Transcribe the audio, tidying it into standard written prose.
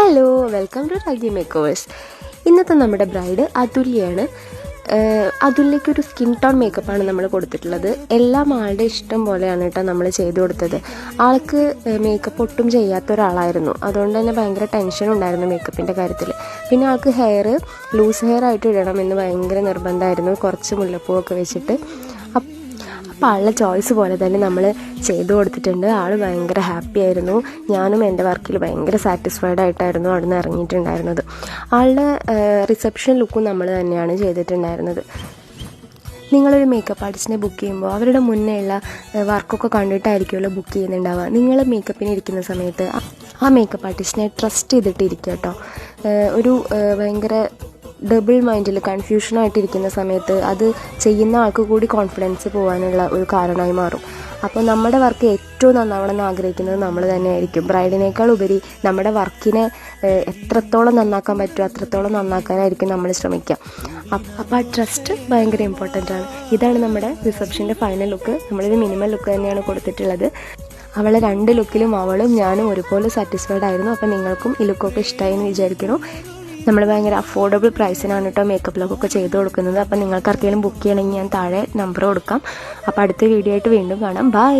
Hello, welcome to Raiji makers. ഇന്നത്തെ നമ്മുടെ bride അതുല്യാണ്. അതുല്യക്കൊരു സ്കിൻ ടോൺ മേക്കപ്പാണ് നമ്മൾ കൊടുത്തിട്ടുള്ളത്. എല്ലാം ആളുടെ ഇഷ്ടം പോലെയാണ് കേട്ടോ നമ്മൾ ചെയ്തു കൊടുത്തത്. ആൾക്ക് മേക്കപ്പ് ഒട്ടും ചെയ്യാത്ത ഒരാളായിരുന്നു. അതുകൊണ്ട് തന്നെ ഭയങ്കര ടെൻഷൻ ഉണ്ടായിരുന്നു മേക്കപ്പിൻ്റെ കാര്യത്തിൽ. പിന്നെ ആൾക്ക് ഹെയർ ലൂസ് ഹെയർ ആയിട്ട് ഇടണമെന്ന് ഭയങ്കര നിർബന്ധമായിരുന്നു, കുറച്ച് മുല്ലപ്പൂവൊക്കെ വെച്ചിട്ട്. അപ്പോൾ ആളുടെ ചോയ്സ് പോലെ തന്നെ നമ്മൾ ചെയ്തു കൊടുത്തിട്ടുണ്ട്. ആൾ ഭയങ്കര ഹാപ്പി ആയിരുന്നു. ഞാനും എൻ്റെ വർക്കിൽ ഭയങ്കര സാറ്റിസ്ഫൈഡ് ആയിട്ടായിരുന്നു അവിടെ നിന്ന് ഇറങ്ങിയിട്ടുണ്ടായിരുന്നത്. ആളുടെ റിസപ്ഷൻ ലുക്കും നമ്മൾ തന്നെയാണ് ചെയ്തിട്ടുണ്ടായിരുന്നത്. നിങ്ങളൊരു മേക്കപ്പ് ആർട്ടിസ്റ്റിനെ ബുക്ക് ചെയ്യുമ്പോൾ അവരുടെ മുന്നേ ഉള്ള വർക്കൊക്കെ കണ്ടിട്ടായിരിക്കുമല്ലോ ബുക്ക് ചെയ്യുന്നുണ്ടാവുക. നിങ്ങൾ മേക്കപ്പിന് ഇരിക്കുന്ന സമയത്ത് ആ മേക്കപ്പ് ആർട്ടിസ്റ്റിനെ ട്രസ്റ്റ് ചെയ്തിട്ടിരിക്കുക കേട്ടോ. ഒരു ഭയങ്കര ഡബിൾ മൈൻഡിൽ കൺഫ്യൂഷനായിട്ടിരിക്കുന്ന സമയത്ത് അത് ചെയ്യുന്ന ആൾക്ക് കൂടി കോൺഫിഡൻസ് പോകാനുള്ള ഒരു കാരണമായി മാറും. അപ്പോൾ നമ്മുടെ വർക്ക് ഏറ്റവും നന്നാവണമെന്ന് ആഗ്രഹിക്കുന്നത് നമ്മൾ തന്നെയായിരിക്കും. ബ്രൈഡിനേക്കാൾ ഉപരി നമ്മുടെ വർക്കിനെ എത്രത്തോളം നന്നാക്കാൻ പറ്റുമോ അത്രത്തോളം നന്നാക്കാനായിരിക്കും നമ്മൾ ശ്രമിക്കുക. അപ്പോൾ ആ ട്രസ്റ്റ് ഭയങ്കര ഇമ്പോർട്ടൻ്റ് ആണ്. ഇതാണ് നമ്മുടെ റിസപ്ഷൻ്റെ ഫൈനൽ ലുക്ക്. നമ്മളൊരു മിനിമൽ ലുക്ക് തന്നെയാണ് കൊടുത്തിട്ടുള്ളത്. അവളെ 2 ലുക്കിലും അവളും ഞാനും ഒരുപോലെ സാറ്റിസ്ഫൈഡ് ആയിരുന്നു. അപ്പോൾ നിങ്ങൾക്കും ഈ ലുക്കൊക്കെ ഇഷ്ടമായി എന്ന് വിചാരിക്കുന്നു. നമ്മൾ ഭയങ്കര അഫോർഡബിൾ പ്രൈസിനാണ് കേട്ടോ മേക്കപ്പ് ലുക്കൊക്കെ ചെയ്ത് കൊടുക്കുന്നത്. അപ്പോൾ നിങ്ങൾക്ക് ആർക്കെങ്കിലും ബുക്ക് ചെയ്യണമെങ്കിൽ ഞാൻ താഴെ നമ്പർ കൊടുക്കാം. അപ്പോൾ അടുത്ത വീഡിയോ ആയിട്ട് വീണ്ടും കാണാം. ബൈ.